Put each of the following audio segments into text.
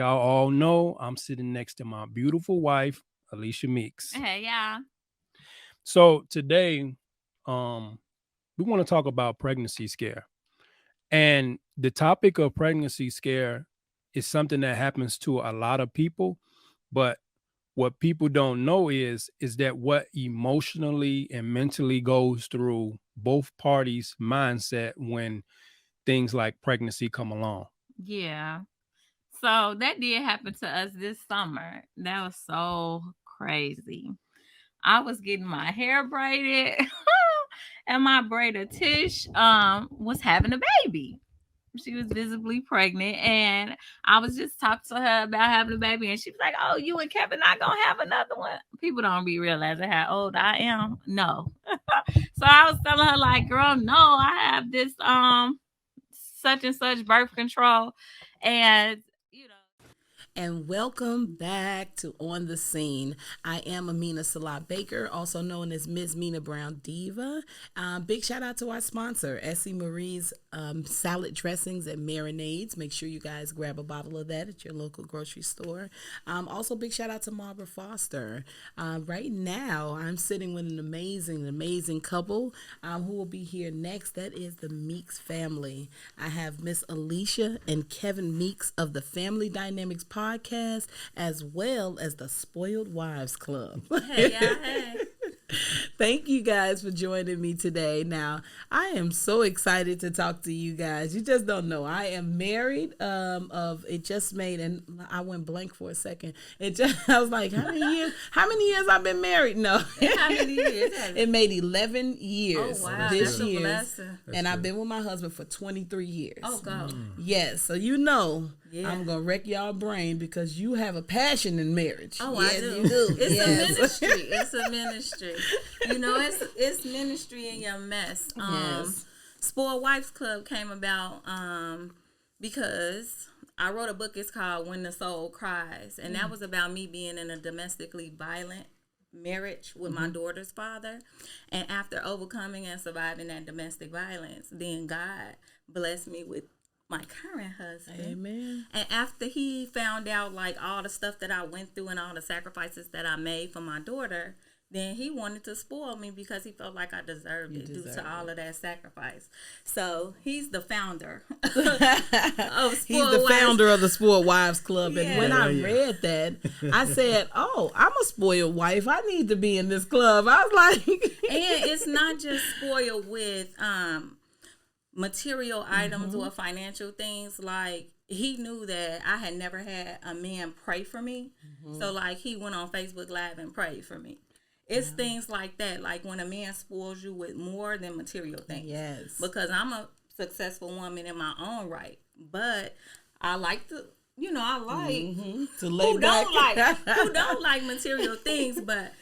y'all all know, I'm sitting next to my beautiful wife, Alicia Meeks. Hey, yeah. So today, we want to talk about pregnancy scare. And the topic of pregnancy scare is something that happens to a lot of people, but what people don't know is that what emotionally and mentally goes through both parties' mindset when things like pregnancy come along. Yeah. So that did happen to us this summer. That was so crazy. I was getting my hair braided and my braider Tish was having a baby. She was visibly pregnant, and I was just talking to her about having a baby, and she was like, "Oh, you and Kevin not gonna have another one?" People don't be realizing how old I am. No. So I was telling her like, "Girl, no, I have this such and such birth control," and you know. And welcome back to On the Scene. I am Amina Salah Baker, also known as Ms. Mina Brown Diva. Big shout out to our sponsor, Essie Marie's salad dressings and marinades. Make sure you guys grab a bottle of that at your local grocery store. Also, big shout out to Barbara Foster. Right now, I'm sitting with an amazing couple who will be here next. That is the Meeks family. I have Miss Alicia and Kevin Meeks of the Family Dynamics podcast, as well as the Spoiled Wives Club. Hey, yeah, hey. Thank you guys for joining me today. Now, I am so excited to talk to you guys. You just don't know. I am married. It just made, and I went blank for a second. I was like, how many years? How many years I've been married? No, How many years? it made 11 years Oh wow, this that's year, a blessing. and I've been with my husband for 23 years. Oh God. Yes, so you know. Yeah. I'm gonna wreck y'all brain because you have a passion in marriage. Oh, yes, I do. You do. It's Yes. a ministry. It's a ministry. You know, it's ministry in your mess. Yes. Spoiled Wives Club came about because I wrote a book. It's called When the Soul Cries, and that was about me being in a domestically violent marriage with my daughter's father. And after overcoming and surviving that domestic violence, then God blessed me with my current husband. Amen. And after he found out like all the stuff that I went through and all the sacrifices that I made for my daughter, then he wanted to spoil me because he felt like I deserved it due to all of that sacrifice. So he's the founder of He's the founder of the Spoiled Wives Club. And when I Yeah. read that, I said, oh, I'm a spoiled wife. I need to be in this club. I was like... And it's not just spoiled with material items or financial things. Like, he knew that I had never had a man pray for me. So like, he went on Facebook Live and prayed for me. It's things like that, like when a man spoils you with more than material things. Yes. Because I'm a successful woman in my own right, but I like to, I like To lay back. who don't like material things, but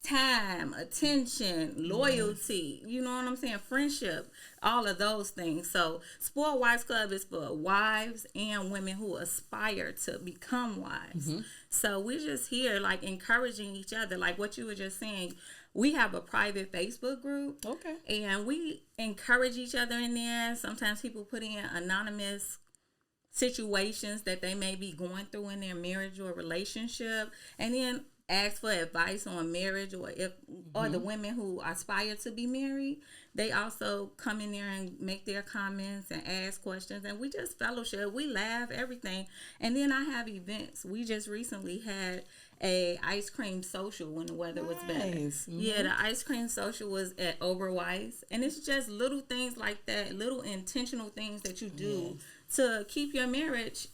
time, attention, loyalty, you know what I'm saying, friendship, all of those things. So Spoiled Wives Club is for wives and women who aspire to become wives. So we're just here like encouraging each other, like what you were just saying. We have a private Facebook group. Okay. And we encourage each other in there. Sometimes people put in anonymous situations that they may be going through in their marriage or relationship, and then ask for advice on marriage, or or the women who aspire to be married, they also come in there and make their comments and ask questions, and we just fellowship, we laugh, everything. And then I have events. We just recently had a ice cream social when the weather was better. Yeah, the ice cream social was at Oberweis, and it's just little things like that, little intentional things that you do to keep your marriage,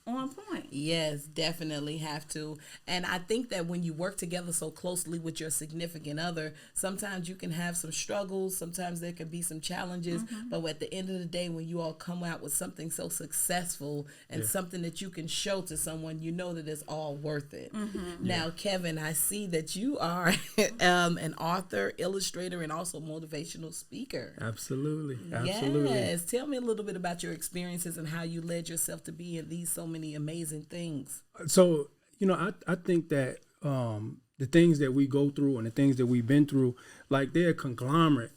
on point. Yes, definitely have to. And I think that when you work together so closely with your significant other, sometimes you can have some struggles, sometimes there can be some challenges, but at the end of the day, when you all come out with something so successful and something that you can show to someone, you know that it's all worth it. Now, Kevin, I see that you are an author, illustrator, and also motivational speaker. Absolutely. Yes. Tell me a little bit about your experiences and how you led yourself to be in these so many amazing things. So, I think that the things that we go through and the things that we've been through, like, they're a conglomerate,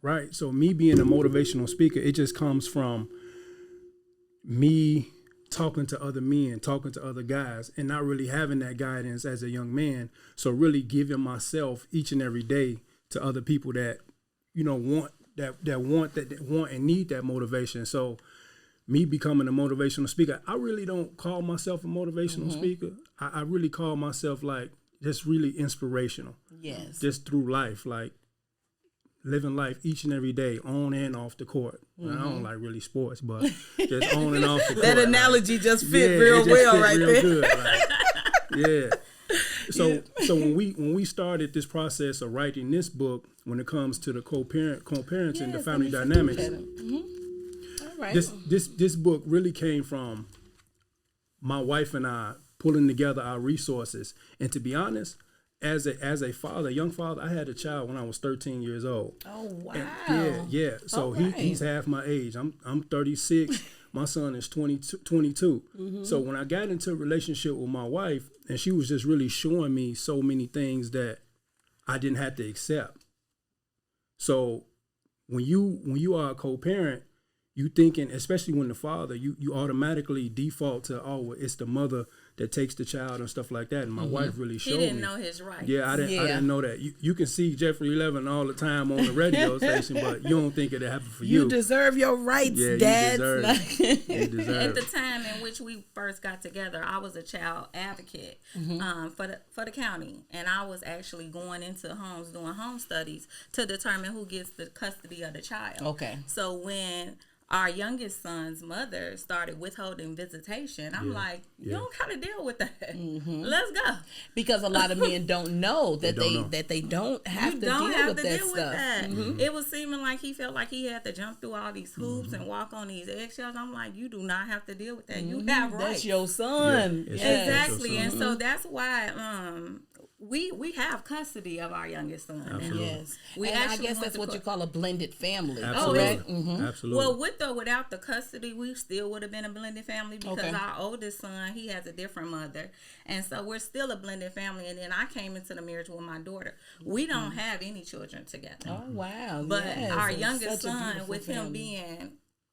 right? So me being a motivational speaker, it just comes from me talking to other men, talking to other guys, and not really having that guidance as a young man. So really giving myself each and every day to other people that, want and need that motivation. So me becoming a motivational speaker, I really don't call myself a motivational speaker. I really call myself like just really inspirational. Yes. Just through life, like living life each and every day on and off the court. I don't like really sports, but just on and off the court. That analogy just fit it real just well fit right real there. Good, So when we started this process of writing this book, when it comes to the co-parenting and the family dynamics, All right. this book really came from my wife and I pulling together our resources. And to be honest, as a father, young father, I had a child when I was 13 years old. Oh wow. And yeah. So he's half my age. I'm 36. My son is 22. So when I got into a relationship with my wife, and she was just really showing me so many things that I didn't have to accept. So when you are a co-parent, you thinking, especially when the father, you automatically default to, it's the mother that takes the child and stuff like that. And my wife really showed me. He didn't know his rights. Yeah, I didn't know that. You can see Jeffrey Levin all the time on the radio station, but you don't think it'll happen for you. You deserve your rights, Yeah, Dad. you deserve it. You deserve At the it. time in which we first got together, I was a child advocate for the county, and I was actually going into homes doing home studies to determine who gets the custody of the child. Okay. So when our youngest son's mother started withholding visitation, I'm like, you don't gotta deal with that. Let's go. Because a lot of men don't know that They don't don't have You to don't deal have with to that deal stuff. with that. It was seeming like he felt like he had to jump through all these hoops and walk on these eggshells. I'm like, you do not have to deal with that. You have rights. That's your son. Yeah, it's Yes. Exactly. And so that's why we have custody of our youngest son. Absolutely. Yes. We And I actually guess went that's to what you call a blended family. Absolutely. Correct? Absolutely. Well, with or without the custody, we still would have been a blended family because Okay. our oldest son, he has a different mother. And so we're still a blended family. And then I came into the marriage with my daughter. We don't have any children together. Oh wow. But yes. our It's youngest such a son, beautiful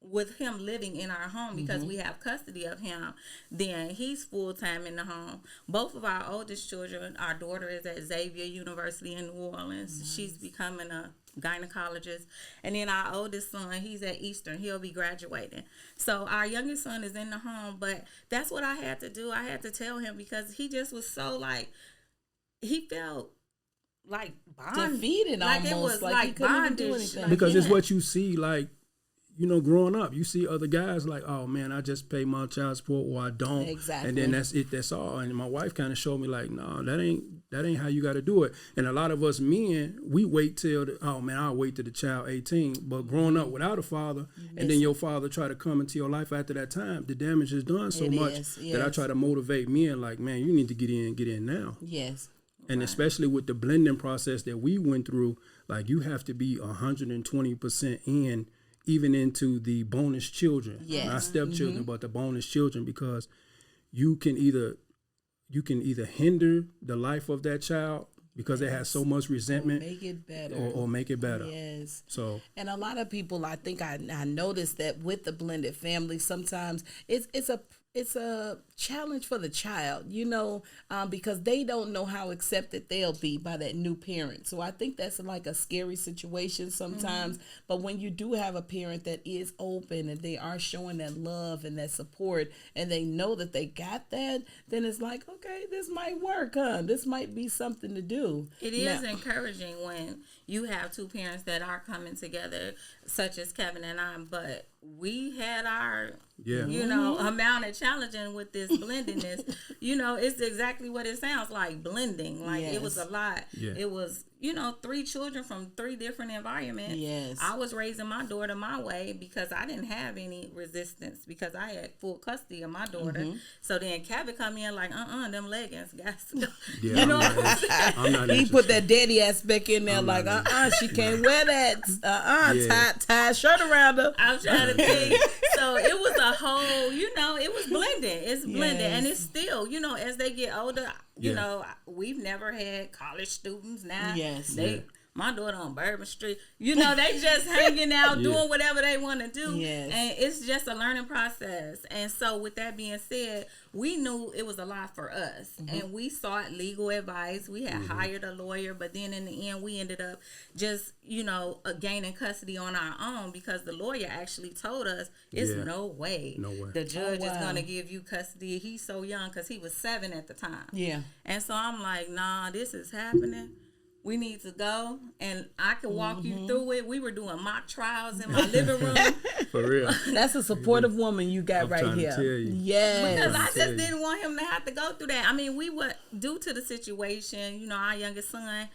with him living in our home because we have custody of him, then he's full-time in the home. Both of our oldest children, our daughter is at Xavier University in New Orleans. She's becoming a gynecologist. And then our oldest son, he's at Eastern. He'll be graduating. So our youngest son is in the home, but that's what I had to do. I had to tell him because he just was so he felt like bond, defeated like almost. it was like he like couldn't even do bondage, anything. like, Because it's yeah. what you see, like, growing up. You see other guys like, oh man, I just pay my child support or I don't. Exactly. And then that's it, that's all. And my wife kind of showed me like, no, that ain't how you got to do it. And a lot of us men, we wait till, I'll wait till the child 18. But growing up without a father, and then your father try to come into your life after that time, the damage is done so It much is, that I yes. try to motivate men like, man, you need to get in now. Yes. And especially with the blending process that we went through, like you have to be 120% in, even into the bonus children, Yes. not stepchildren, but the bonus children, because you can either hinder the life of that child because they have so much resentment, Make it better. or make it better. Yes. So And a lot of people, I think I noticed that with the blended family, sometimes it's a challenge for the child, because they don't know how accepted they'll be by that new parent. So I think that's like a scary situation sometimes. But when you do have a parent that is open and they are showing that love and that support and they know that they got that, then it's like, okay, this might work, huh? This might be something to do. It is encouraging when you have two parents that are coming together, such as Kevin and I, but we had our, amount of challenging with this blendedness. It's exactly what it sounds like, blending. Like it was a lot. Yeah. It was, 3 children from 3 different environments. Yes. I was raising my daughter my way because I didn't have any resistance because I had full custody of my daughter. So then Kevin come in like, them leggings, guys. yeah, I'm not He interested. put that daddy aspect in there, like, she can't wear that. Yeah. Tie a shirt around her. I'm trying to think. So it was a whole, it was blended. It's blended. Yes. And it's still, as they get older, we've never had college students now. Yes. They my daughter on Bourbon Street. You know, they just hanging out, doing whatever they want to do. Yes. And it's just a learning process. And so with that being said, we knew it was a lot for us. And we sought legal advice. We had hired a lawyer, but then in the end, we ended up just, you know, gaining custody on our own because the lawyer actually told us it's no way the judge is going to give you custody. He's so young because he was 7 at the time. Yeah. And so I'm like, nah, this is happening. We need to go, and I can walk you through it. We were doing mock trials in my living room. For real. That's a supportive woman you got right trying to here. tell you. Yes. Because I just didn't want him to have to go through that. I mean, we were, due to the situation, you know, our youngest son,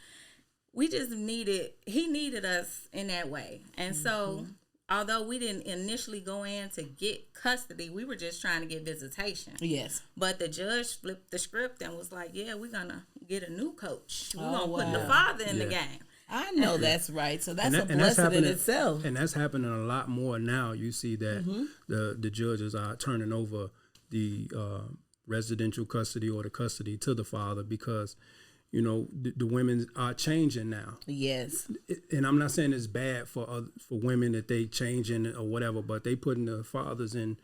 we just he needed us in that way. And so, although we didn't initially go in to get custody, we were just trying to get visitation. Yes. But the judge flipped the script and was like, yeah, we're going to get a new coach. We're Oh, going to put the wow. father in the game. I know that's right. So that's And a that's blessing in happening- itself. And that's happening a lot more now. You see that the judges are turning over the residential custody or the custody to the father because, you know, the women are changing now. Yes. And I'm not saying it's bad for women that they changing or whatever, but they putting the fathers in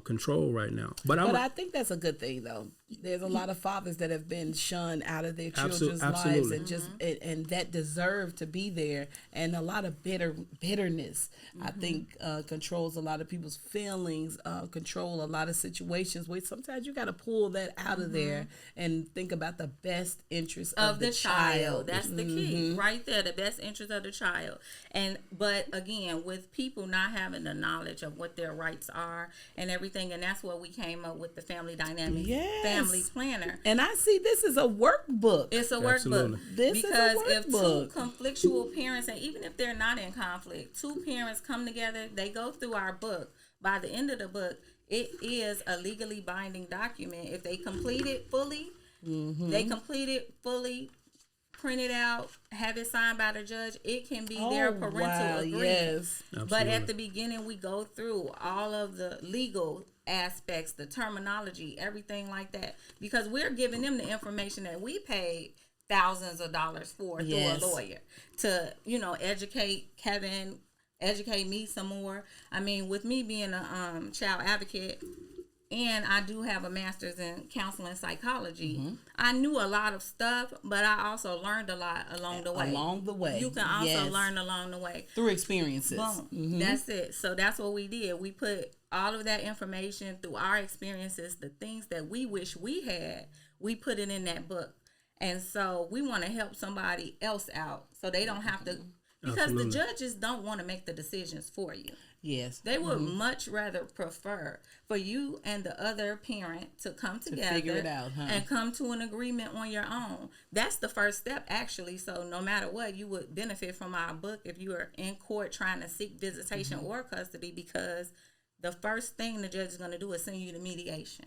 control right now. But I think that's a good thing, though. There's a lot of fathers that have been shunned out of their children's lives absolutely. and just and that deserve to be there. And a lot of bitterness, I think, controls a lot of people's feelings, control a lot of situations where sometimes you got to pull that out of there and think about the best interest of the child. That's the key right there, the best interest of the child. But again, with people not having the knowledge of what their rights are and everything, and that's what we came up with the family dynamic family planner. And I see this is a workbook. It's a Absolutely. workbook. This is a because if workbook. two conflictual parents, and even if they're not in conflict, two parents come together, they go through our book. By the end of the book, it is a legally binding document. If they complete it fully, print it out, have it signed by the judge, it can be their parental agreement. Yes. But at the beginning, we go through all of the legal aspects, the terminology, everything like that, because we're giving them the information that we paid thousands of dollars for through a lawyer to, you know, educate Kevin, educate me some more. I mean, with me being a child advocate, and I do have a master's in counseling and psychology, I knew a lot of stuff, but I also learned a lot along the way. You can also learn along the way. Through experiences. Boom. That's it. So that's what we did. We put all of that information through our experiences, the things that we wish we had, we put it in that book. And so we want to help somebody else out so they don't have to, because the judges don't want to make the decisions for you. Yes. They would much rather prefer for you and the other parent to come together figure it out, and come to an agreement on your own. That's the first step, actually. So no matter what, you would benefit from our book if you are in court trying to seek visitation or custody, because the first thing the judge is going to do is send you to mediation.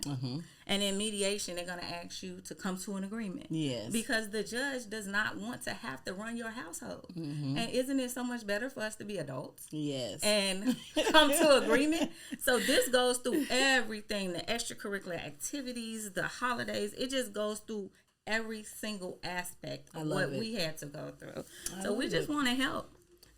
And in mediation, they're going to ask you to come to an agreement. Yes. Because the judge does not want to have to run your household. And isn't it so much better for us to be adults? Yes. And come to agreement? So this goes through everything, the extracurricular activities, the holidays. It just goes through every single aspect of what we had to go through. So we just want to help.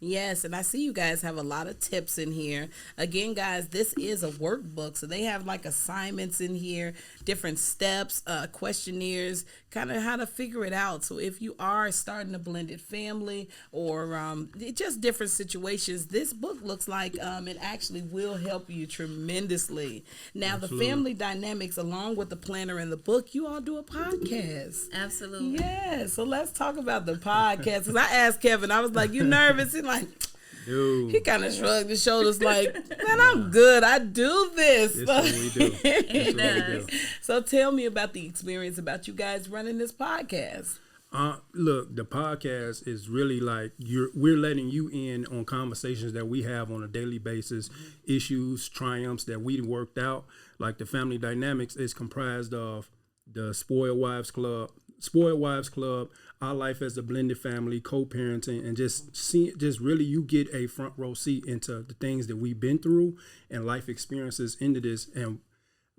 Yes, and I see you guys have a lot of tips in here. Again, guys, this is a workbook, so they have like assignments in here, different steps, questionnaires, kind of how to figure it out. So if you are starting a blended family or just different situations, this book looks like it actually will help you tremendously. Now, the family dynamics, along with the planner and the book, you all do a podcast. Absolutely. Yeah, so let's talk about the podcast. Because I asked Kevin, I was like, you nervous? He's like, Dude. he kind of shrugged his shoulders like, man, I'm good. I do this. That's what we do. It does. So tell me about the experience about you guys running this podcast. Look, the podcast is really like we're letting you in on conversations that we have on a daily basis, issues, triumphs that we worked out. Like the family dynamics is comprised of the Spoiled Wives Club, our life as a blended family, co-parenting, and just really you get a front row seat into the things that we've been through and life experiences into this. And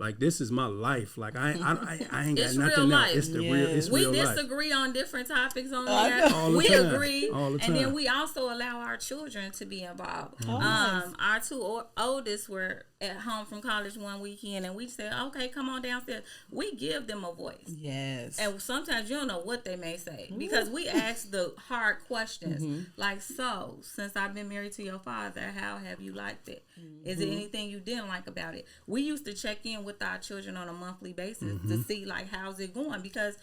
Like, this is my life. Like, I ain't got It's nothing real else. life. It's the Yeah. real. It's We real life. disagree on different topics on I there. know. All the We time. agree, All the and then time. we also allow our children to be involved. Nice. Our two oldest were at home from college one weekend, and we said, "Okay, come on downstairs." We give them a voice, Yes. and sometimes you don't know what they may say because we ask the hard questions, like, "So, since I've been married to your father, how have you liked it? Is there anything you didn't like about it?" We used to check in with our children on a monthly basis to see, like, how's it going, because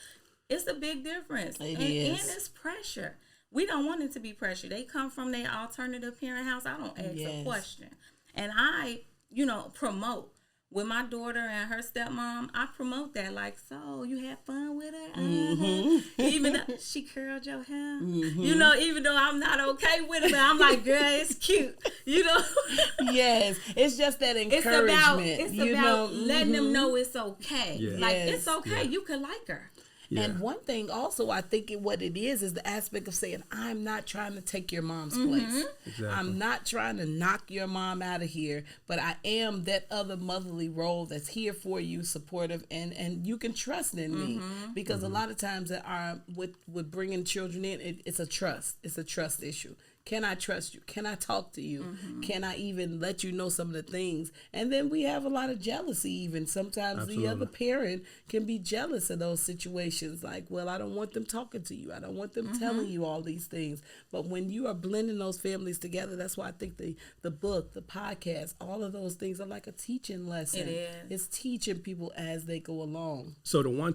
it's a big difference. It and is. it's pressure. We don't want it to be pressure. They come from their alternative parent house. I don't ask a question. And I, promote. With my daughter and her stepmom, I promote that. Like, so you had fun with her? Even though she curled your hair. Even though I'm not okay with it, but I'm like, girl, it's cute. Yes. It's just that It's encouragement. about letting them know it's okay. Yeah. Like, Yes. it's okay. You can like her. Yeah. And one thing also, I think what it is the aspect of saying, I'm not trying to take your mom's place. Exactly. I'm not trying to knock your mom out of here, but I am that other motherly role that's here for you, supportive, and you can trust in me. Because a lot of times that are with bringing children in, it's a trust issue. Can I trust you? Can I talk to you? Can I even let you know some of the things? And then we have a lot of jealousy even. Sometimes the other parent can be jealous of those situations. Like, well, I don't want them talking to you. I don't want them telling you all these things. But when you are blending those families together, that's why I think the book, the podcast, all of those things are like a teaching lesson. It is. It's teaching people as they go along. So the one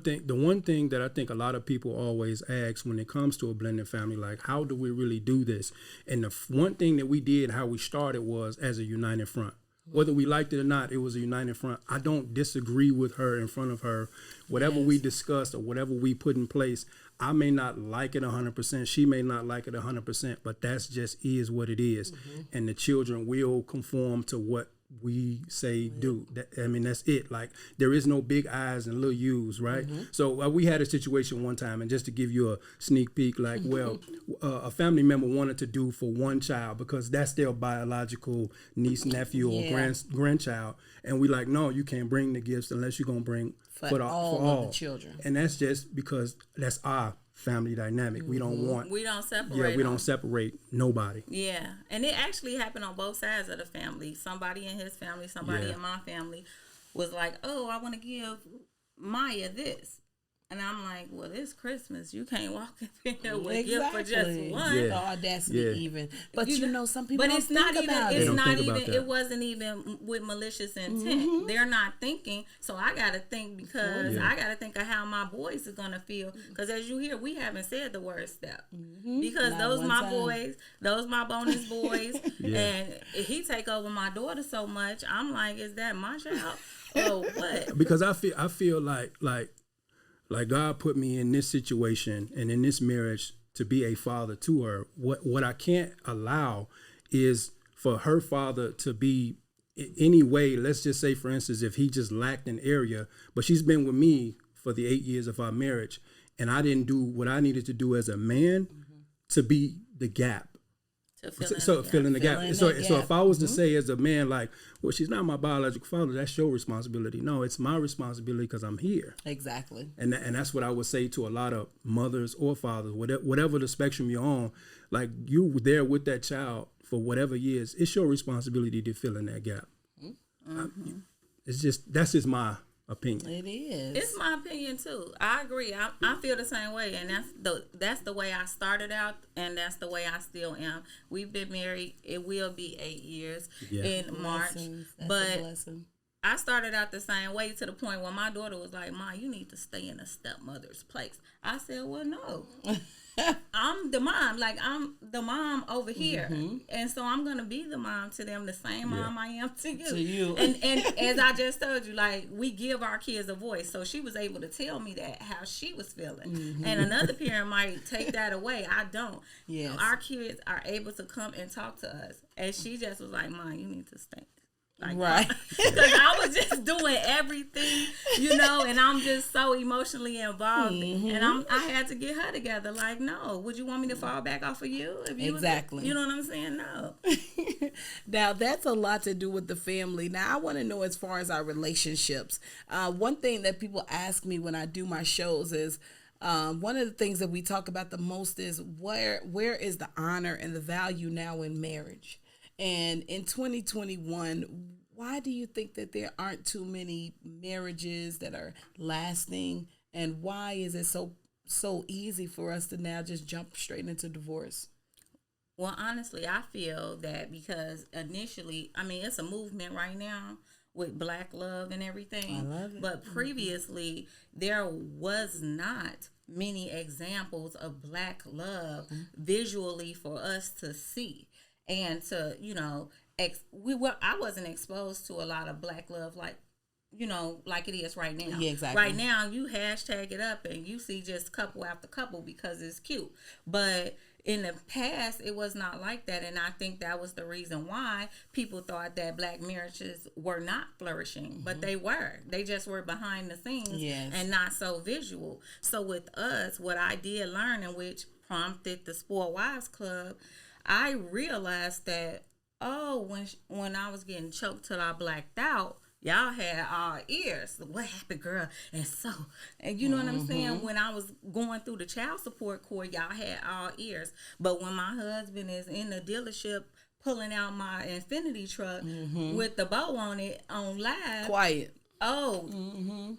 thing that I think a lot of people always ask when it comes to a blended family, like, how do we really do this? And the one thing that we did, how we started, was as a united front. Whether we liked it or not, it was a united front. I don't disagree with her in front of her. Whatever we discussed or whatever we put in place, I may not like it 100%. She may not like it 100%, but that's just is what it is. And the children will conform to what we say do. That's it. Like, there is no big I's and little U's, right? So we had a situation one time, and just to give you a sneak peek, like, a family member wanted to do for one child because that's their biological niece, nephew, or grandchild, and we like, no, you can't bring the gifts unless you're gonna bring For all of the children. And that's just because that's our family dynamic. We don't want. We don't separate. Yeah, we them. don't separate nobody. Yeah, and it actually happened on both sides of the family. Somebody in his family, somebody in my family was like, "Oh, I want to give Maya this," and I'm like, "Well, it's Christmas. You can't walk in here with a gift for just one." The audacity even. But some people But don't it's not think even. about It's it. not think even. about that. It wasn't even with malicious intent. They're not thinking. So I got to think because I got to think of how my boys are gonna feel. Because as you hear, we haven't said the word step because Not those one my time. boys, those my bonus boys, and he take over my daughter so much. I'm like, is that my child or what? Because I feel like God put me in this situation and in this marriage to be a father to her. What I can't allow is for her father to be in any way. Let's just say, for instance, if he just lacked an area, but she's been with me for the 8 years of our marriage, and I didn't do what I needed to do as a man to be the gap. Fill in the gap. So if I was to say as a man, like, well, she's not my biological father, that's your responsibility. No, it's my responsibility because I'm here. Exactly. And that's what I would say to a lot of mothers or fathers, whatever the spectrum you're on, like, you were there with that child for whatever years, it's your responsibility to fill in that gap. That's just my opinion. It is. It's my opinion too. I agree. I feel the same way, and that's the way I started out, and that's the way I still am. We've been married. It will be 8 years in March, but I started out the same way to the point where my daughter was like, "Ma, you need to stay in a stepmother's place." I said, "Well, no." I'm the mom, like I'm the mom over here, and so I'm gonna be the mom to them, the same mom I am to you. And as I just told you, like, we give our kids a voice, so she was able to tell me that how she was feeling, and another parent might take that away. I don't. Yes. Our kids are able to come and talk to us, and she just was like, "Mom, you need to stay." Like, Right. because I was just doing everything, and I'm just so emotionally involved. And I had to get her together. Like, no, would you want me to fall back off of you? If you Exactly. you know what I'm saying? No. Now, that's a lot to do with the family. Now, I want to know as far as our relationships. One thing that people ask me when I do my shows is, one of the things that we talk about the most is where is the honor and the value now in marriage? And in 2021, why do you think that there aren't too many marriages that are lasting? And why is it so easy for us to now just jump straight into divorce? Well, honestly, I feel that because initially, I mean, it's a movement right now with Black love and everything. I love it. But previously, there was not many examples of Black love visually for us to see. And to, I wasn't exposed to a lot of Black love like it is right now. Yeah, exactly. Right now, you hashtag it up and you see just couple after couple because it's cute. But in the past, it was not like that. And I think that was the reason why people thought that Black marriages were not flourishing. But they were. They just were behind the scenes and not so visual. So with us, what I did learn, and which prompted the Spoiled Wives Club, I realized that, when I was getting choked till I blacked out, y'all had all ears. What happened, girl? And you know what I'm saying? When I was going through the child support court, y'all had all ears. But when my husband is in the dealership pulling out my Infinity truck with the bow on it on live. Quiet. I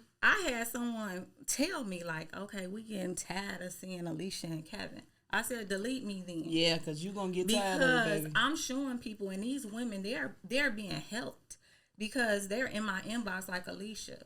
had someone tell me, like, okay, we getting tired of seeing Alicia and Kevin. I said, delete me then. Yeah, because you're going to get tired of it, baby. Because I'm showing people, and these women, they're being helped because they're in my inbox like, Alicia,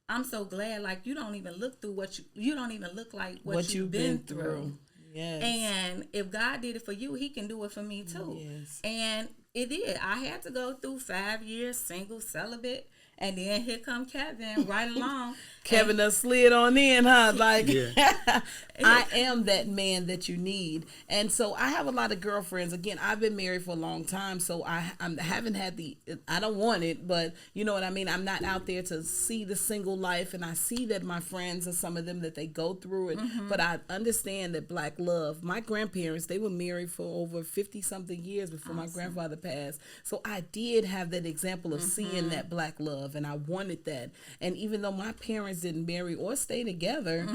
I'm so glad. Like, you don't even look through you don't even look like what you've been through. Yes. And if God did it for you, he can do it for me too. Yes. And it did. I had to go through 5 years single, celibate. And then here come Kevin right along. Kevin done slid on in, huh? Like, Yeah. I am that man that you need. And so I have a lot of girlfriends. Again, I've been married for a long time, so I haven't had I don't want it, but you know what I mean? I'm not out there to see the single life, and I see that my friends and some of them that they go through it. But I understand that Black love, my grandparents, they were married for over 50-something years before my grandfather passed. So I did have that example of seeing that Black love, and I wanted that. And even though my parents didn't marry or stay together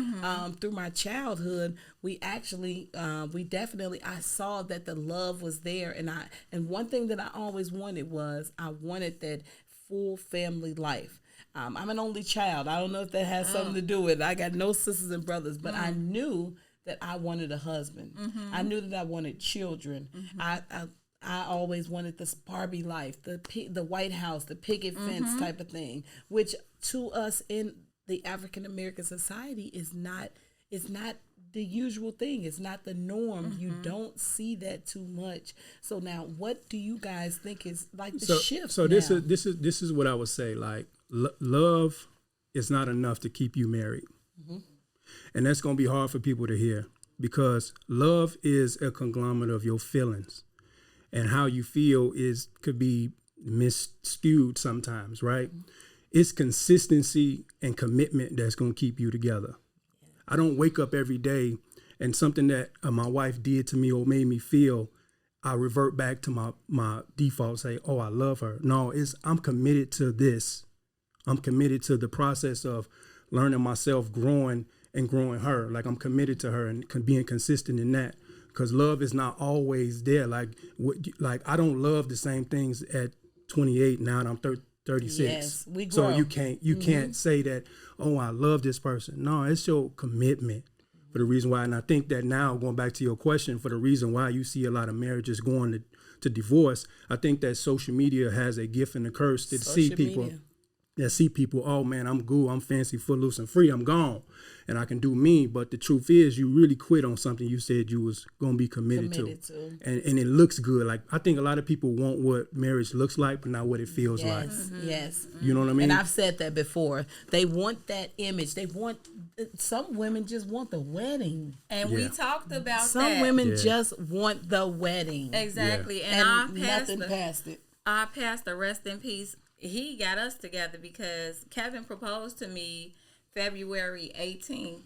through my childhood, we actually I saw that the love was there. And one thing that I always wanted was I wanted that full family life. I'm an only child. I don't know if that has something to do with it. I got no sisters and brothers, but I knew that I wanted a husband. I knew that I wanted children. I always wanted this Barbie life, the White House, the picket fence type of thing, which to us in the African American society is not the usual thing. It's not the norm. You don't see that too much. So now, what do you guys think is like the shift? So now? this is what I would say. Like, love is not enough to keep you married, and that's gonna be hard for people to hear because love is a conglomerate of your feelings. And how you feel could be misskewed sometimes, right? It's consistency and commitment that's going to keep you together. I don't wake up every day and something that my wife did to me or made me feel, I revert back to my default, say, oh, I love her. No, I'm committed to this. I'm committed to the process of learning myself, growing her. Like, I'm committed to her and being consistent in that. Because love is not always there. Like I don't love the same things at 28. Now I'm 36. Yes, we grow. So you can't say that, oh, I love this person. No, it's your commitment for the reason why. And I think that now, going back to your question, for the reason why you see a lot of marriages going to divorce, I think that social media has a gift and a curse to see people, oh man, I'm good, I'm fancy, footloose and free, I'm gone. And I can do me, but the truth is you really quit on something you said you was going to be committed to. And it looks good. Like, I think a lot of people want what marriage looks like, but not what it feels like. Yes. You know what I mean? And I've said that before. They want that image. Some women just want the wedding. And we talked about Some women just want the wedding. Exactly. And nothing past it. Our pastor, rest in peace, he got us together because Kevin proposed to me February 18th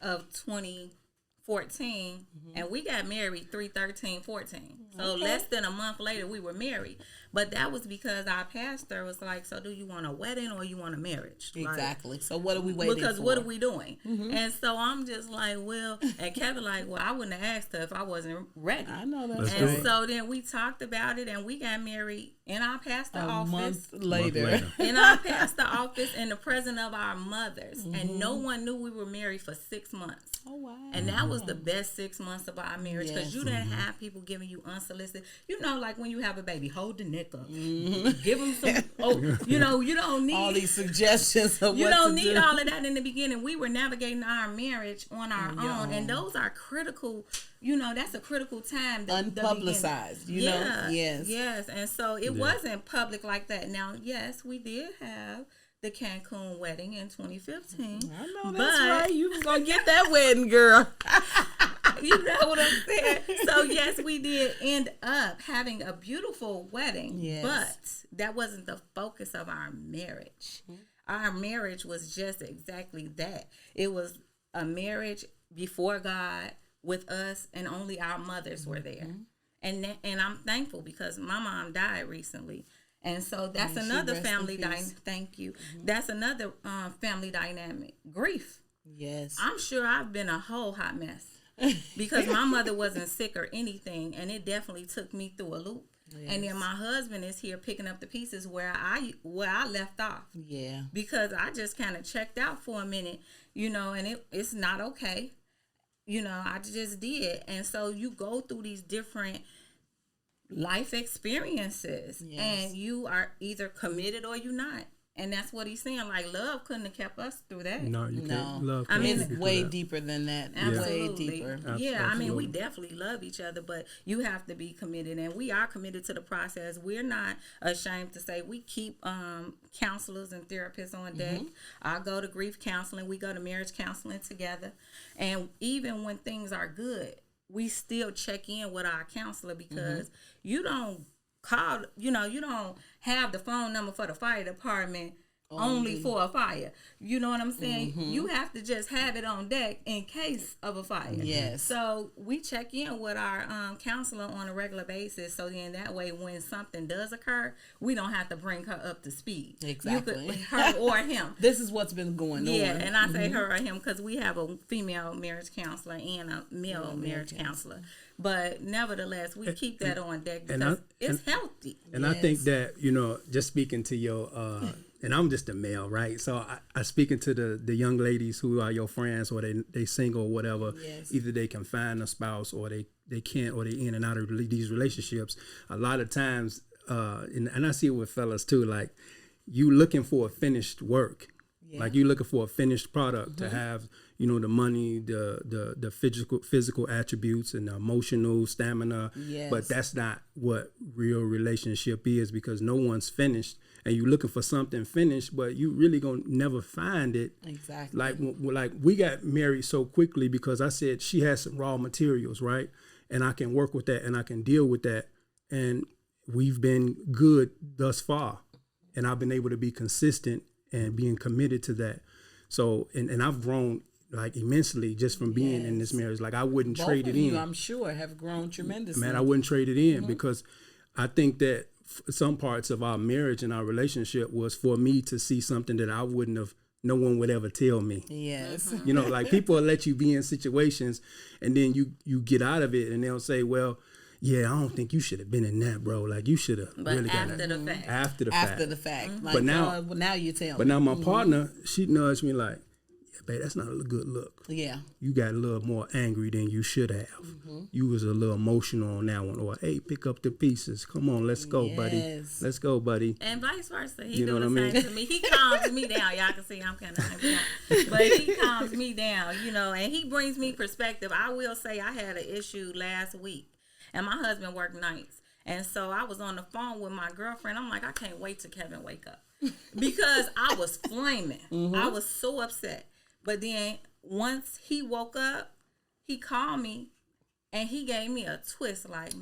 of 2014, and we got married 3/13/14. So less than a month later, we were married. But that was because our pastor was like, "So do you want a wedding or you want a marriage?" Exactly. Like, so what are we waiting because for? what are we doing? And so I'm just like, well, and Kevin like, well, I wouldn't have asked her if I wasn't ready. I know that's Let's right. do And it. so then we talked about it, and we got married in our pastor A office. month later. In our pastor office, in the presence of our mothers, and no one knew we were married for 6 months. Oh, wow. And that was the best 6 months of our marriage because Yes. you didn't have people giving you unsolicited. You know, like when you have a baby, hold the neck up, give them some. Oh, you know, you don't need All these suggestions of you what don't to need do. all of that in the beginning. We were navigating our marriage on our your own, and own. those are critical. You know, that's a critical time. The Unpublicized, beginning. you know? Yes. Yes. And so it wasn't public like that. Now, yes, we did have the Cancun wedding in 2015. I know that's but, right. You was going to get that wedding, girl. You know what I'm saying? So, yes, we did end up having a beautiful wedding. Yes. But that wasn't the focus of our marriage. Our marriage was just exactly that. It was a marriage before God with us, and only our mothers were there. And I'm thankful because my mom died recently. And so that's May she another rest in family peace. Thank you. That's another family dynamic. Grief. Yes. I'm sure I've been a whole hot mess because my mother wasn't sick or anything, and it definitely took me through a loop. And then my husband is here picking up the pieces where I left off. Yeah. Because I just kind of checked out for a minute, you know, and it's not okay. You know, I just did. And so you go through these different life experiences, Yes. and you are either committed or you're not. And that's what he's saying. Like, love couldn't have kept us through that. No, you can't. No. Love I mean, can't It's be through way that. deeper than that. Absolutely. Way deeper. Yeah, I mean, we Absolutely. definitely love each other, but you have to be committed, and we are committed to the process. We're not ashamed to say we keep counselors and therapists on deck. I go to grief counseling. We go to marriage counseling together. And even when things are good, we still check in with our counselor because you don't call, you know, you don't have the phone number for the fire department only for a fire. You know what I'm saying? You have to just have it on deck in case of a fire. Yes. So we check in with our counselor on a regular basis. So then that way, when something does occur, we don't have to bring her up to speed. Exactly. You could, her or him. This is what's been going on. Yeah, and I say her or him because we have a female marriage counselor and a male marriage counselor. But nevertheless, we keep that on deck because it's healthy. And I think that, you know, just speaking to your, and I'm just a male, right? So I speaking to the young ladies who are your friends or they single or whatever, Yes. either they can find a spouse or they can't, or they in and out of these relationships. A lot of times, and I see it with fellas too, like you looking for a finished work. Like you looking for a finished product to have, you know, the money, the physical attributes and the emotional stamina. Yes. But that's not what real relationship is, because no one's finished, and you looking for something finished, but you really gonna never find it. Exactly. Like we got married so quickly because I said she has some raw materials, right? And I can work with that and I can deal with that. And we've been good thus far. And I've been able to be consistent and being committed to that. So, and I've grown like immensely just from being in this marriage. Like I wouldn't Both trade of it you, in. I'm sure, have grown tremendously. Man, I wouldn't trade it in because I think that some parts of our marriage and our relationship was for me to see something that I wouldn't have, no one would ever tell me. Yes. You know, like people will let you be in situations and then you get out of it and they'll say, well, yeah, I don't think you should have been in that, bro. Like you should have But really got after the fact. after the fact. After the fact. Like, But now- now you tell But me. now my partner, she nudged me like, yeah, babe, that's not a good look. Yeah. You got a little more angry than you should have. You was a little emotional on that one. Or, hey, pick up the pieces. Come on, let's go, buddy. Yes. Let's go, buddy. And vice versa. He You know do the what I same mean? to me. He calms me down. Y'all can see I'm kind of angry now. But he calms me down, you know, and he brings me perspective. I will say I had an issue last week, and my husband worked nights. And so I was on the phone with my girlfriend. I'm like, I can't wait till Kevin wake up. Because I was flaming. I was so upset. But then once he woke up, he called me and he gave me a twist like,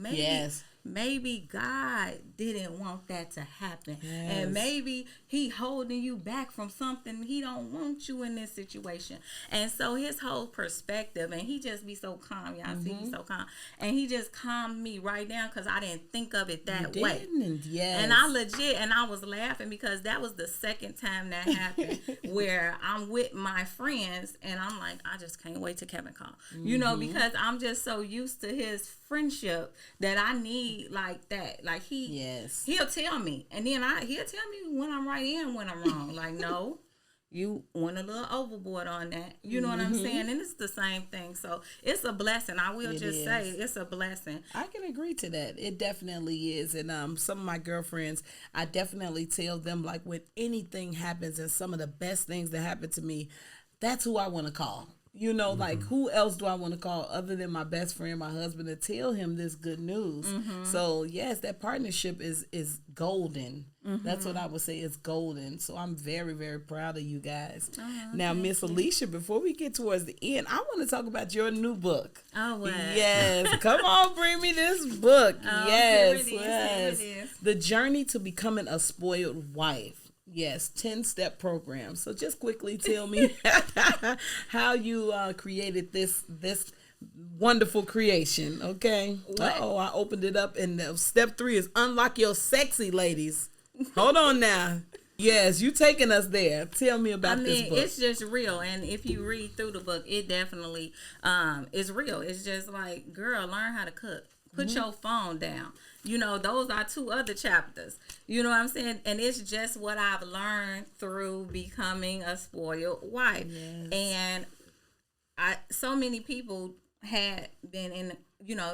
maybe God didn't want that to happen. Yes. And maybe he holding you back from something. He don't want you in this situation. And so his whole perspective, and he just be so calm. Y'all see, he's so calm. And he just calmed me right down because I didn't think of it that way. Yes. And I legit, and I was laughing because that was the second time that happened where I'm with my friends and I'm like, I just can't wait till Kevin call. You know, because I'm just so used to his friendship that I need like that. Like he'll tell me, and then he'll tell me when I'm right and when I'm wrong. Like, no, you went a little overboard on that. You know what I'm saying? And it's the same thing. So it's a blessing. I will just say it's a blessing. I can agree to that. It definitely is. And some of my girlfriends, I definitely tell them, like, when anything happens, and some of the best things that happen to me, that's who I want to call. You know, like, who else do I want to call other than my best friend, my husband, to tell him this good news? So, yes, that partnership is golden. That's what I would say is golden. So I'm very, very proud of you guys. Now, Miss Alicia, before we get towards the end, I want to talk about your new book. Oh, what? Yes. Come on, bring me this book. Yes. Here it is, Yes. here it is. The Journey to Becoming a Spoiled Wife. Yes, 10-step program. So just quickly tell me how you created this wonderful creation, okay? Uh-oh, I opened it up, and step 3 is unlock your sexy, ladies. Hold on now. Yes, you taking us there. Tell me about this book. It's just real, and if you read through the book, it definitely is real. It's just like, girl, learn how to cook. Put your phone down. You know, those are 2 other chapters. You know what I'm saying? And it's just what I've learned through becoming a spoiled wife. Yes. And so many people had been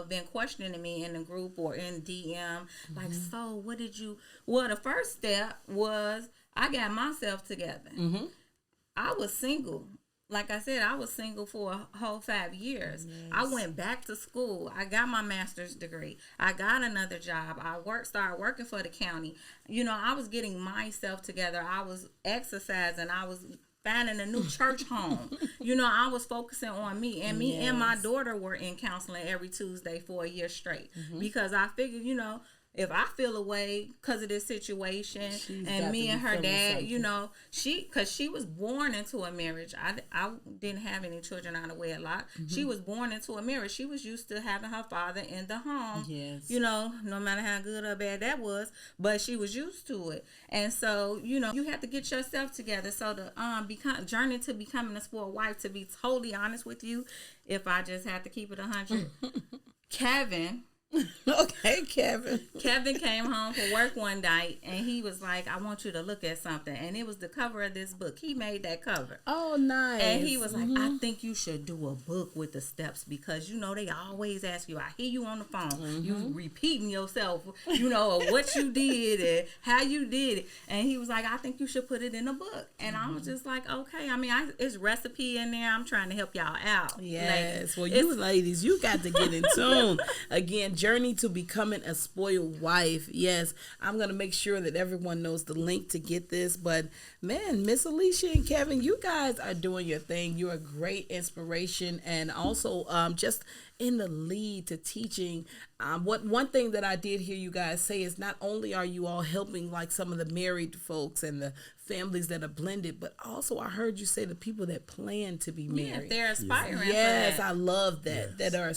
been questioning me in the group or in DM, like, so what did you, well, the first step was I got myself together. I was single. Like I said, I was single for a whole 5 years. Yes. I went back to school. I got my master's degree. I got another job. I started working for the county. You know, I was getting myself together. I was exercising. I was finding a new church home. You know, I was focusing on me. And me and my daughter were in counseling every Tuesday for a year straight. Because I figured, you know, if I feel away because of this situation, and me and her dad, something. You know, because she was born into a marriage. I didn't have any children out of wedlock. She was born into a marriage. She was used to having her father in the home. Yes. You know, no matter how good or bad that was, but she was used to it. And so, you know, you have to get yourself together. So the journey to becoming a spoiled wife, to be totally honest with you, if I just had to keep it 100, Kevin. Okay, Kevin. Kevin came home from work one night and he was like, I want you to look at something. And it was the cover of this book. He made that cover. Oh, nice. And he was like, I think you should do a book with the steps because, you know, they always ask you, I hear you on the phone. You repeating yourself, you know, what you did and how you did it. And he was like, I think you should put it in a book. And I was just like, okay. I mean, it's recipe in there. I'm trying to help y'all out. Yes. Well, you ladies, you got to get in tune. Again, Journey to Becoming a Spoiled Wife. Yes, I'm going to make sure that everyone knows the link to get this. But, man, Miss Alicia and Kevin, you guys are doing your thing. You're a great inspiration and also just in the lead to teaching. One thing that I did hear you guys say is not only are you all helping like some of the married folks and the families that are blended, but also I heard you say the people that plan to be married. Yeah, they're aspiring. Yes, I love that. Yes. That are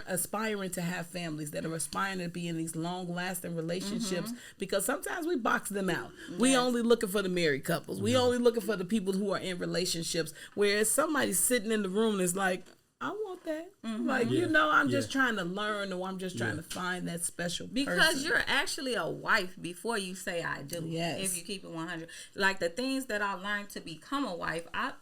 aspiring to have families, that are aspiring to be in these long-lasting relationships, because sometimes we box them out. Yes. We only looking for the married couples. We only looking for the people who are in relationships, whereas somebody sitting in the room is like, I want that. Like, you know, I'm just trying to learn, or I'm just trying to find that special because person. You're actually a wife before you say I do. Yes. If you keep it 100. Like the things that I learned to become a wife, I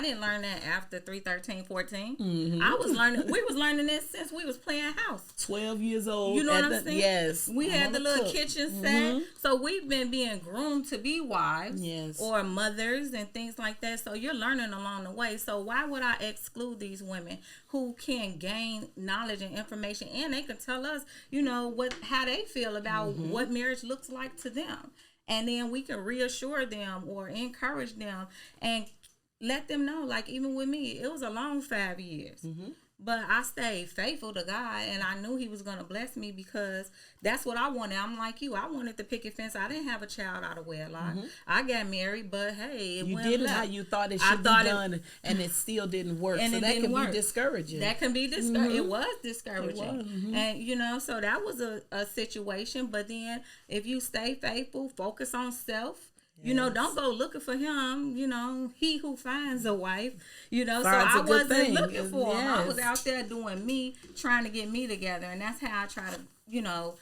didn't learn that after 13, 14. I was learning, we was learning this since we was playing house. 12 years old. You know what I'm saying? Yes. We had the little kitchen set. So we've been being groomed to be wives or mothers and things like that. So you're learning along the way. So why would I exclude these women who can gain knowledge and information, and they can tell us, you know, how they feel about what marriage looks like to them, and then we can reassure them or encourage them and let them know, like, even with me, it was a long 5 years. But I stayed faithful to God, and I knew He was going to bless me because that's what I wanted. I'm like you. I wanted the picket fence. I didn't have a child out of wedlock. I got married, but hey, you did it how you thought it should be done, and it still didn't work. And so it that didn't can work. be discouraging. That can be discouraging. It was discouraging. It was. And, you know, so that was a situation. But then if you stay faithful, focus on self. You know, don't go looking for him. You know, he who finds a wife, you know, Finds so a I good wasn't thing. looking for him. I was Yes. out there doing me, trying to get me together. And that's how I try to, you know,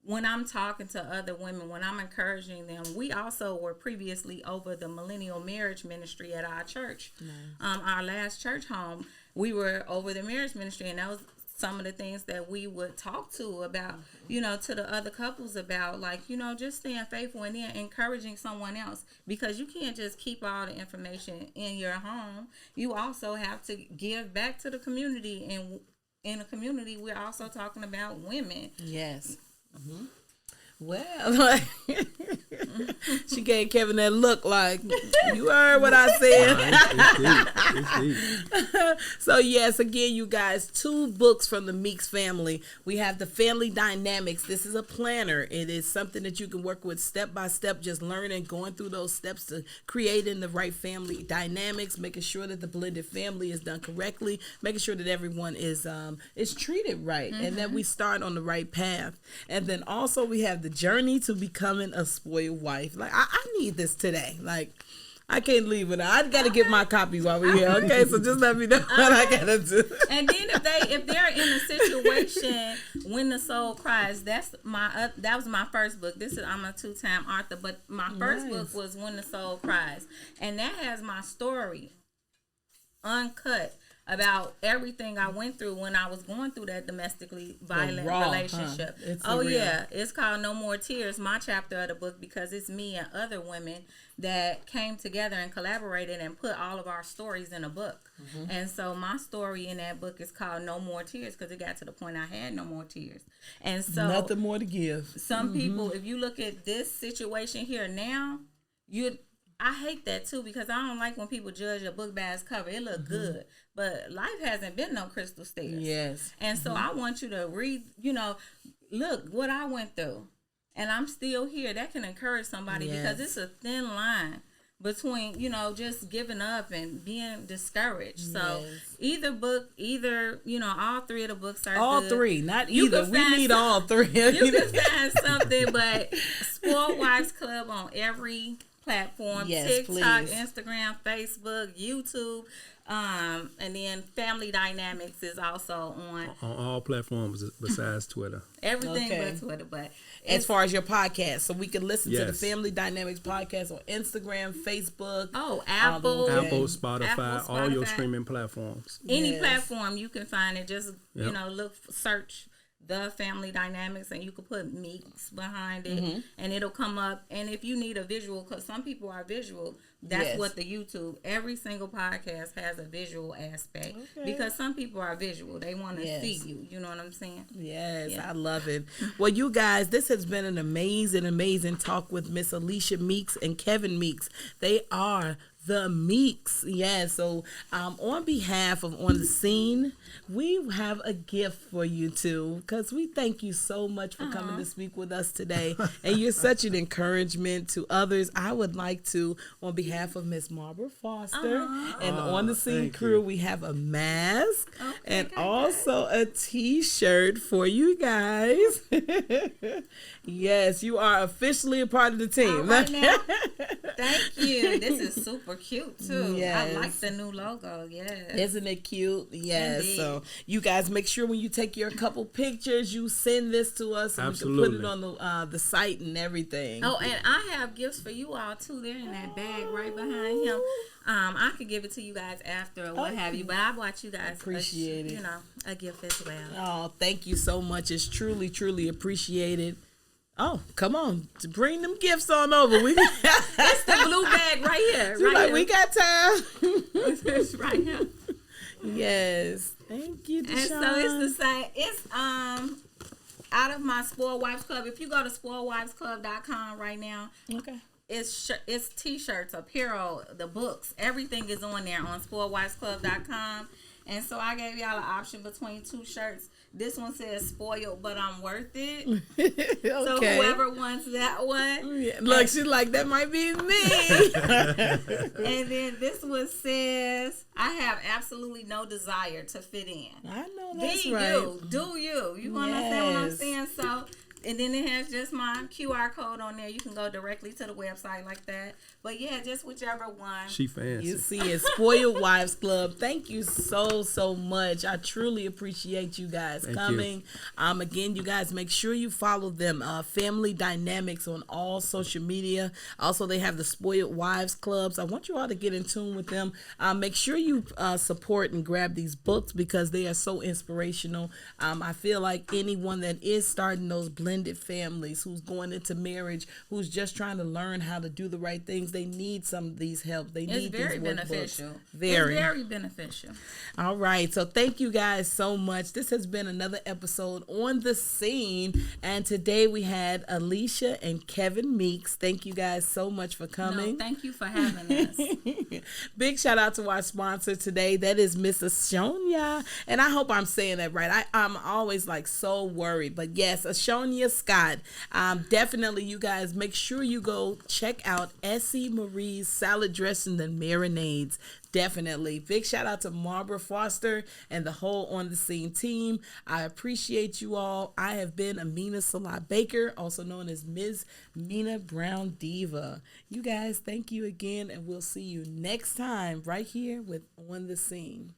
when I'm talking to other women, when I'm encouraging them, we also were previously over the millennial marriage ministry at our church. Our last church home, we were over the marriage ministry, and that was some of the things that we would talk to about, you know, to the other couples about, like, you know, just staying faithful and then encouraging someone else, because you can't just keep all the information in your home. You also have to give back to the community, and in the community, we're also talking about women. Yes. Well, she gave Kevin that look like, you heard what I said. It's deep. So yes, again, you guys, 2 books from the Meeks family. We have the Family Dynamics. This is a planner. It is something that you can work with step by step, just learning, going through those steps to creating the right family dynamics, making sure that the blended family is done correctly, making sure that everyone is treated right, and that we start on the right path. And then also we have the journey to becoming a spoiled wife. Like, I need this today. Like, I can't leave it. I got to get my copy while we're here. Okay, so just let me know what I got to do. And then if they're in a situation, When the Soul Cries, that was my first book. I'm a 2-time author, but my first book was When the Soul Cries, and that has my story uncut about everything I went through when I was going through that domestically violent relationship. It's called No More Tears, my chapter of the book, because it's me and other women that came together and collaborated and put all of our stories in a book. And so my story in that book is called No More Tears, because it got to the point I had no more tears. And so nothing more to give. Some people, if you look at this situation here now, I hate that too, because I don't like when people judge a book by its cover. It look good, but life hasn't been no crystal stairs. Yes. And so I want you to read, you know, look what I went through, and I'm still here. That can encourage somebody, because it's a thin line between, you know, just giving up and being discouraged. So either book, you know, all 3 of the books are all good. 3, not either. We need all 3. You can find something, but Spoiled Wives Club on every platform, TikTok, please. Instagram, Facebook, YouTube, and then Family Dynamics is also on all platforms besides Twitter. everything but Twitter. But as far as your podcast, so we can listen to the Yes. Family Dynamics podcast on Instagram, Facebook, Apple, Spotify, all your streaming platforms. any platform you can find it. Just you know, search the Family Dynamics, and you can put Meeks behind it, and it'll come up. And if you need a visual, because some people are visual, that's what the YouTube. Every single podcast has a visual aspect, because some people are visual. They want to see you. You know what I'm saying? Yes, I love it. Well, you guys, this has been an amazing talk with Miss Alicia Meeks and Kevin Meeks. They are the Meeks. Yeah, so on behalf of On the Scene, we have a gift for you too, because we thank you so much for coming to speak with us today. And you're such an encouragement to others. I would like to, on behalf of Miss Barbara Foster and On the Scene crew, we have a mask and also a t-shirt for you guys. Yes, you are officially a part of the team. Right now. Thank you. This is super cute too. Yes. I like the new logo. Yes. Isn't it cute? Yes. Indeed. So you guys make sure when you take your couple pictures, you send this to us, and Absolutely. we can put it on the site and everything. Oh, and I have gifts for you all too. They're in that bag right behind him. I could give it to you guys after or what have you, but I bought you guys Appreciate it. You know, a gift as well. Oh, thank you so much. It's truly appreciated. Oh, come on. Bring them gifts on over. It's the blue bag right here. Right here. We got time. It's right here. Yes. Thank you, Deshaun. And so it's the same. It's out of my Spoiled Wives Club. If you go to spoiledwivesclub.com right now, it's t-shirts, apparel, the books, everything is on there on spoiledwivesclub.com. And so I gave y'all an option between 2 shirts. This one says spoiled, but I'm worth it. Okay. So whoever wants that one. Yeah. Look, she's like, that might be me. And then this one says, I have absolutely no desire to fit in. I know that's Be right. you. Do you. You understand what I'm saying? So, and then it has just my QR code on there. You can go directly to the website like that. But yeah, just whichever one. She fancy. You see it, Spoiled Wives Club. Thank you so much. I truly appreciate you guys coming. Again, you guys make sure you follow them. Family Dynamics on all social media. Also, they have the Spoiled Wives Clubs. I want you all to get in tune with them. Make sure you support and grab these books because they are so inspirational. I feel like anyone that is starting those blended families, who's going into marriage, who's just trying to learn how to do the right things, they need some of these help. They need very these beneficial. Very. It's very beneficial. All right. So thank you guys so much. This has been another episode on the scene. And today we had Alicia and Kevin Meeks. Thank you guys so much for coming. No, thank you for having us. Big shout out to our sponsor today. That is Miss Ashonia. And I hope I'm saying that right. I'm always like so worried. But yes, Ashonia Scott. Definitely you guys make sure you go check out Essie Marie's salad dressing and marinades. Definitely. Big shout out to Barbara Foster and the whole On the Scene team. I appreciate you all. I have been Amina Salah Baker, also known as Ms. Mina Brown Diva. You guys, thank you again, and we'll see you next time right here with On the Scene.